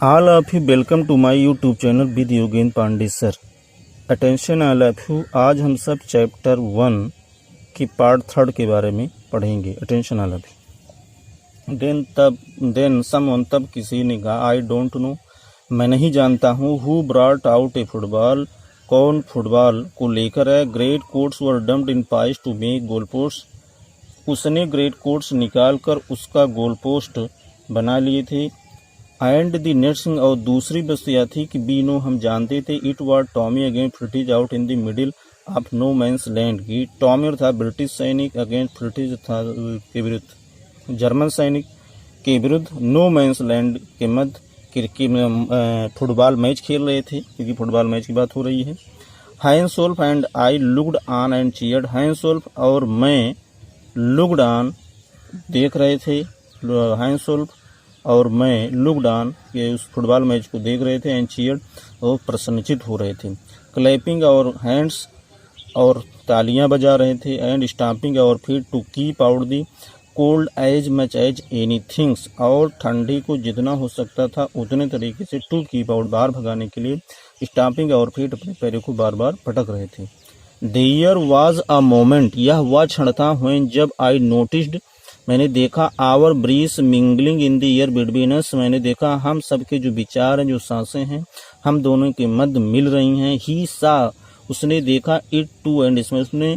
All of you welcome to my YouTube channel with Yogendra Pandey sir. Attention all of you. आज हम सब chapter 1 की part 3 के बारे में पढ़ेंगे। Attention all of you. Then someone, तब किसी ने कहा, आई डोंट नो, मैं नहीं जानता हूँ, who brought out a football, कौन फुटबॉल को लेकर है, great coats were dumped in piles to make goal post, उसने ग्रेट कोट्स निकाल कर उसका गोल पोस्ट बना लिए थे। एंड दी नेट्सिंग, और दूसरी बस यह थी कि बी नो, हम जानते थे, it was Tommy against British out in the middle of no man's land, की टॉमी था ब्रिटिश सैनिक अगेंस्ट ब्रिटिश था के विरुद्ध, जर्मन सैनिक के विरुद्ध नो मैंस लैंड के मध्य क्रिकेट फुटबॉल मैच खेल रहे थे, क्योंकि फुटबॉल मैच की बात हो रही है। Hansolf and I looked on and cheered, Hansolf और मैं लुक्ड ऑन देख रहे थे, हैंसोल्फ और मैं लुक्ड ऑन के उस फुटबॉल मैच को देख रहे थे, एंड चीयर्ड और प्रसन्नचित हो रहे थे, क्लैपिंग और हैंड्स और तालियां बजा रहे थे, and stamping our feet to keep out the cold as much as anythings, और ठंडी को जितना हो सकता था उतने तरीके से टू कीप आउट बाहर भगाने के लिए स्टैंपिंग और फीट अपने पैरों को बार बार पटक रहे थे। देयर वाज अ मोमेंट, यह वह क्षण था, व्हेन जब आई नोटिस्ड, मैंने देखा, our breath mingling in the air between us, मैंने देखा हम सबके जो विचार हैं, जो सांसें हैं, हम दोनों के मध्य मिल रही हैं। ही सा, उसने देखा, इट टू एंड स्माइल, उसने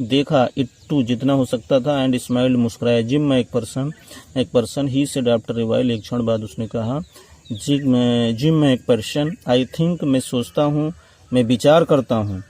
देखा, इट टू जितना हो सकता था, एंड स्माइल मुस्कुराया, जिम में एक person he said after a while, एक क्षण बाद उसने कहा, जिम में एक पर्सन, आई थिंक, मैं सोचता हूँ, मैं विचार करता हूँ,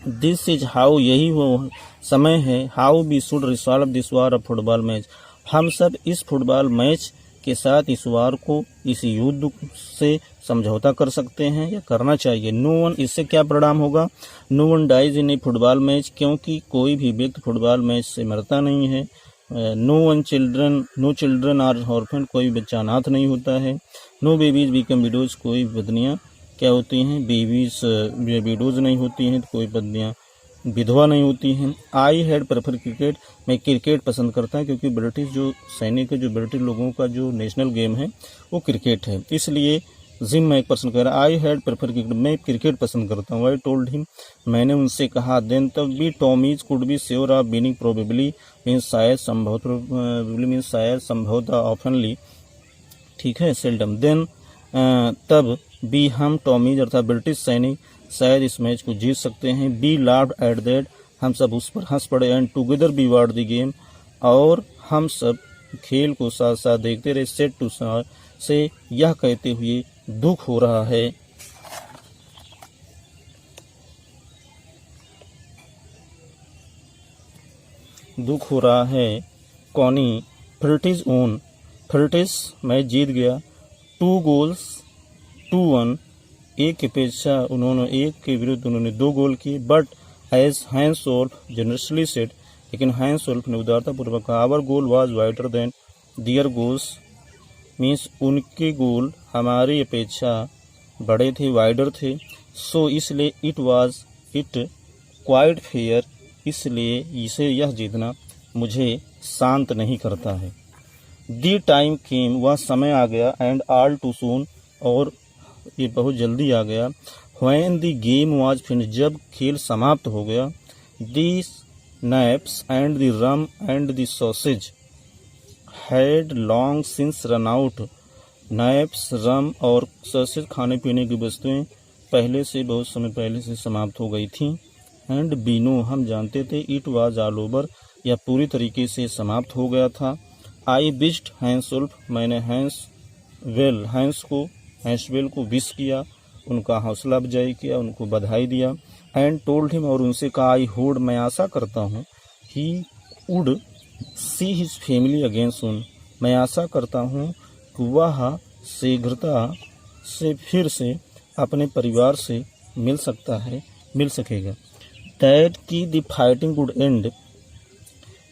दिस इज हाउ, यही वो समय है, how we should resolve this war of football match, हम सब इस फुटबॉल मैच के साथ इस वार को, इस युद्ध से समझौता कर सकते हैं या करना चाहिए। नो वन, इससे क्या परिणाम होगा, no one dies in a football match, क्योंकि कोई भी व्यक्ति फुटबॉल मैच से मरता नहीं है। नो चिल्ड्रन आर ऑर्फन, कोई बच्चा अनाथ नहीं होता है। नो बेबीज बिकम विडोज, कोई पत्नियां क्या होती हैं, बेबीज विडोज नहीं होती हैं, तो कोई पत्नियां विधवा नहीं होती हैं। आई हैड प्रेफर क्रिकेट, मैं क्रिकेट पसंद करता हूँ, क्योंकि ब्रिटिश जो सैनिक है, जो ब्रिटिश लोगों का जो नेशनल गेम है वो क्रिकेट है, इसलिए जिम में एक पर्सन कह रहा है, आई हैड प्रेफर क्रिकेट, मैं क्रिकेट पसंद करता हूँ। आई टोल्ड हिम, मैंने उनसे कहा, देन तब भी Tommy's could be sure of winning, probably means शायद, संभवतः, ऑफनली, ठीक है, सेल्डम, देन तब भी हम टॉमीज अर्थात ब्रिटिश सैनिक शायद इस मैच को जीत सकते हैं। बी लाफ्ड एट दैट, हम सब उस पर हंस पड़े, and together we watch the game, और हम सब खेल को साथ साथ देखते रहे। सेट टू से, यह कहते हुए, दुख हो रहा है, कौनी, ब्रिटिश मैच जीत गया, 2-1, एक की अपेक्षा उन्होंने, एक के विरुद्ध उन्होंने 2 गोल किए। But as Hans Wolf generously said, लेकिन हैंसोल्फ ने उदारतापूर्वक कहा, our goal was wider than their goals, means उनके गोल हमारी अपेक्षा बड़े थे, वाइडर थे, सो इसलिए इट क्वाइट फेयर, इसलिए इसे यह जीतना मुझे शांत नहीं करता है। दी टाइम केम, वह समय आ गया, एंड ऑल टू सून, और ये बहुत जल्दी आ गया, when the game was finish, जब खेल समाप्त हो गया, the schnapps and the rum and the sausage had long since run out, schnapps, rum और सॉसेज, खाने पीने की वस्तुएं पहले से, बहुत समय पहले से समाप्त हो गई थी। एंड बीनो, हम जानते थे, इट वाज ऑल ओवर, यह पूरी तरीके से समाप्त हो गया था। आई विश्ड हैंसोल्फ, मैंने हैंसवेल को विश किया, उनका हौसला अफजाई किया, उनको बधाई दिया। एंड टोल्ड हिम, और उनसे कहा, आई होड, मैं आशा करता हूँ, he would see his family again सून, मैं आशा करता हूँ कि वह शीघ्रता से फिर से अपने परिवार से मिल सकेगा। दैट की द फाइटिंग वुड एंड,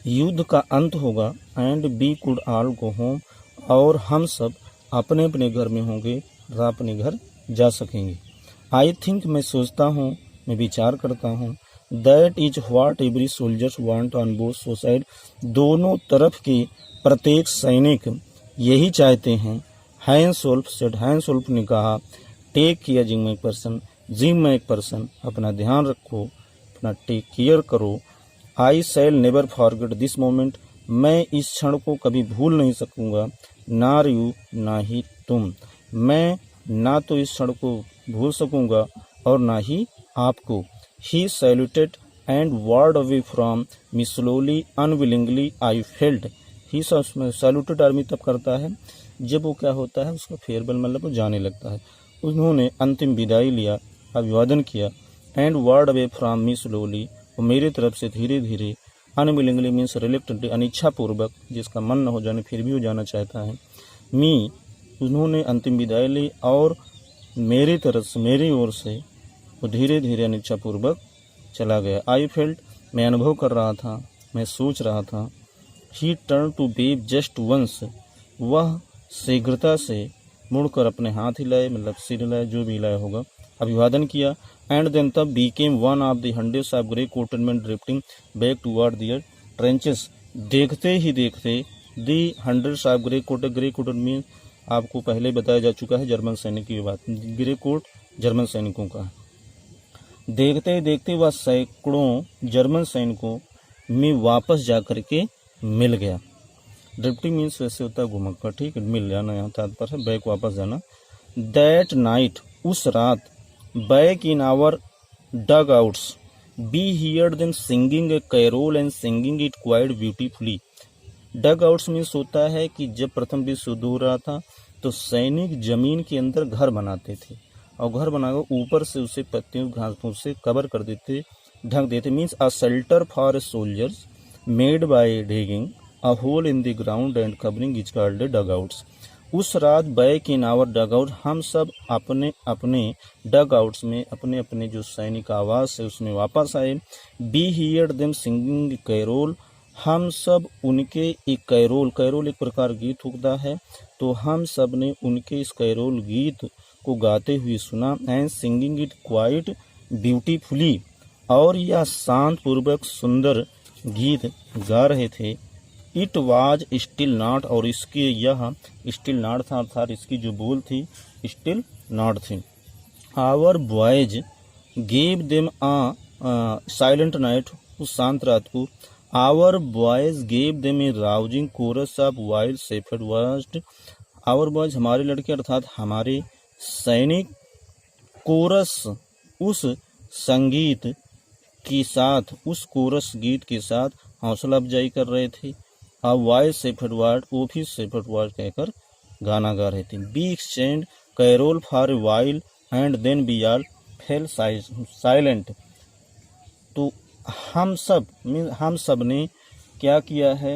युद्ध का अंत होगा, and we could all go home, और हम सब अपने अपने घर में होंगे, अपने घर जा सकेंगे। आई थिंक, मैं सोचता हूँ, मैं विचार करता हूँ, that is what every soldiers want on both suicide, दोनों तरफ के प्रत्येक सैनिक यही चाहते हैं, हैंसवुल्फ सेड, हैंसवुल्फ ने कहा, टेक केयर जिम एक पर्सन, जिम में एक पर्सन, अपना ध्यान रखो, अपना टेक केयर करो। I shall never forget this moment, मैं इस क्षण को कभी भूल नहीं सकूंगा। नार यू, ना ही तुम, मैं ना तो इस क्षण को भूल सकूंगा और ना ही आपको। He saluted and walked away from me slowly unwillingly I felt. He saluted army तब करता है जब वो क्या होता है, उसका फेयरवेल मतलब वो जाने लगता है। उन्होंने अंतिम विदाई लिया, अभिवादन किया। And walked away from me slowly, वो मेरी तरफ से धीरे धीरे, अनविलिंगली मीन्स रिलेक्टेंटली, अनिच्छापूर्वक, जिसका मन न हो जाने फिर भी वो जाना चाहता है। मी, उन्होंने अंतिम विदाई ली और मेरी तरफ से, मेरी ओर से वो धीरे धीरे अनिच्छापूर्वक चला गया। आई फेल्ट, मैं अनुभव कर रहा था, मैं सोच रहा था। He turn to wave just once, वह शीघ्रता से मुड़कर अपने हाथ हिलाए, मतलब सिर हिलाए, जो भी हिलाया होगा, अभिवादन किया। एंड देन तब became one of the hundreds of grey coated men drifting back toward their trenches. देखते ही देखते the hundreds of grey coated men आपको पहले बताया जा चुका है, जर्मन सैनिक की बात, ग्रे कोट जर्मन सैनिकों का। देखते ही देखते वह सैकड़ों जर्मन सैनिकों में वापस जा करके मिल गया। ड्रिफ्टिंग मीन्स वैसे होता है घुमक्कर, ठीक है, मिल जाना, यहाँ तात्पर्य है बैक, वापस जाना। दैट नाइट, उस रात, back in our dugouts we heard them singing a carol and singing it quite beautifully. Dugouts means होता है कि जब प्रथम विश्व युद्ध हो रहा था तो सैनिक जमीन के अंदर घर बनाते थे और घर बनाकर ऊपर से उसे पत्तियों घास फूस से कवर कर देते, ढक देते। Means a shelter for soldiers made by digging a hole in the ground and covering is called dugouts. उस रात back in our dugout, हम सब अपने अपने डग आउट्स में, अपने अपने जो सैनिक आवास है उसमें वापस आए। We heard them singing carol, हम सब उनके एक कैरोल, कैरोल एक प्रकार गीत होता है, तो हम सब ने उनके इस कैरोल गीत को गाते हुए सुना। And singing it quite beautifully, और यह शांत पूर्वक सुंदर गीत गा रहे थे। इट वाज स्टिल नॉट, और इसके यह स्टिल नॉट था, अर्थात इसकी जो बोल थी स्टिल नॉट थी। Our boys gave them a silent night, उस शांत रात को our boys gave them a rousing chorus of while shepherd watched. Our boys, हमारे लड़के अर्थात हमारे सैनिक, कोरस, उस संगीत के साथ, उस कोरस गीत के साथ हौसला अफजाई कर रहे थे। अब वाइल्ड शेफर्ड वर्ड, वो भी शेफर्ड वर्ड कहकर गाना गा रहे थे। We exchange carol for a while and then we all fell silent. तो हम सब ने क्या किया है,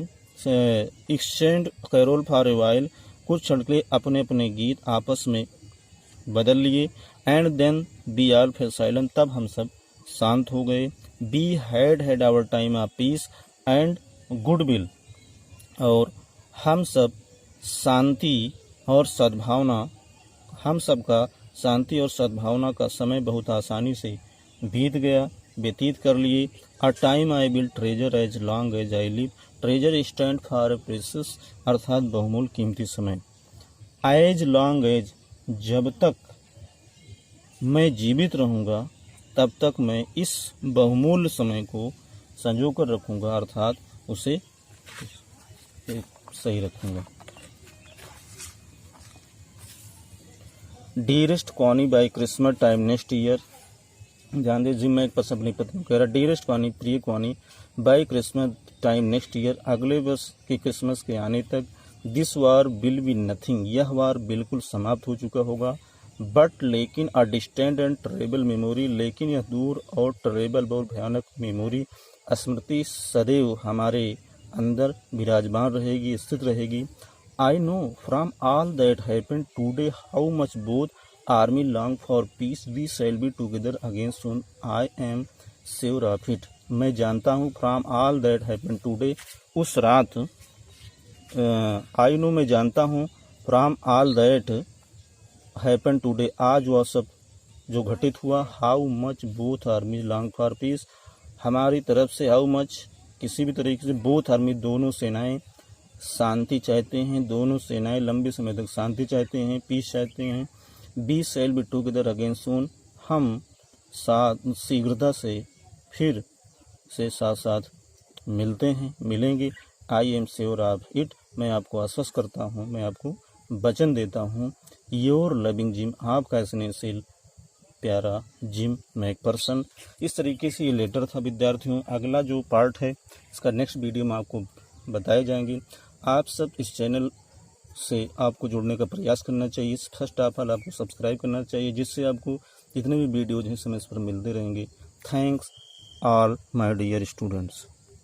exchange carol for a while, कुछ क्षण के लिए अपने अपने गीत आपस में बदल लिए। And then we all fell silent, तब हम सब शांत हो गए। We had our time of peace and goodwill, और हम सब शांति और सद्भावना, हम सब का शांति और सद्भावना का समय बहुत आसानी से बीत गया, व्यतीत कर लिए। A time I will treasure as long as I live, treasure stand for precious, अर्थात बहुमूल्य कीमती समय। एज लॉन्ग एज, जब तक मैं जीवित रहूँगा तब तक मैं इस बहुमूल्य समय को संजो कर रखूँगा, अर्थात उसे सही रखूँगा। Dearest Connie by Christmas time next year, ध्यान दे जी, मैं एक पर्सन अपनी पत्नी कह रहा, डियरेस्ट कॉनी, प्रिय Connie, by Christmas time next year, अगले वर्ष के क्रिसमस के आने तक, this war will be nothing, यह वार बिल्कुल समाप्त हो चुका होगा। बट लेकिन a distant and terrible memory, लेकिन यह दूर और ट्रेबल बहुत भयानक मेमोरी, स्मृति सदैव हमारे अंदर विराजमान रहेगी, स्थित रहेगी। I know from all that happened today how much both army long for peace, we shall be together again soon, I am sure of it. मैं जानता हूँ, from all that happened today, उस रात, आई नो मैं जानता हूँ, from all that happened today, आज वह सब जो घटित हुआ, how much both army long for peace, हमारी तरफ से, हाउ मच किसी भी तरीके से, बोथ आर्मी दोनों सेनाएं शांति चाहते हैं, दोनों सेनाएं लंबे समय तक शांति चाहते हैं, पीस चाहते हैं। We shall be together again soon, हम साथ शीघ्रता से फिर से साथ साथ मिलेंगे। I am sure of it, मैं आपको आश्वस्त करता हूँ, मैं आपको वचन देता हूँ। योर लविंग जिम, आपका स्नेहशील प्यारा जिम मैकपर्सन। इस तरीके से ये लेटर था विद्यार्थियों। अगला जो पार्ट है इसका नेक्स्ट वीडियो में आपको बताए जाएंगे। आप सब इस चैनल से आपको जुड़ने का प्रयास करना चाहिए। फर्स्ट ऑफ ऑल आपको सब्सक्राइब करना चाहिए, जिससे आपको जितने भी वीडियोज हैं समय पर मिलते रहेंगे। Thanks all my dear students.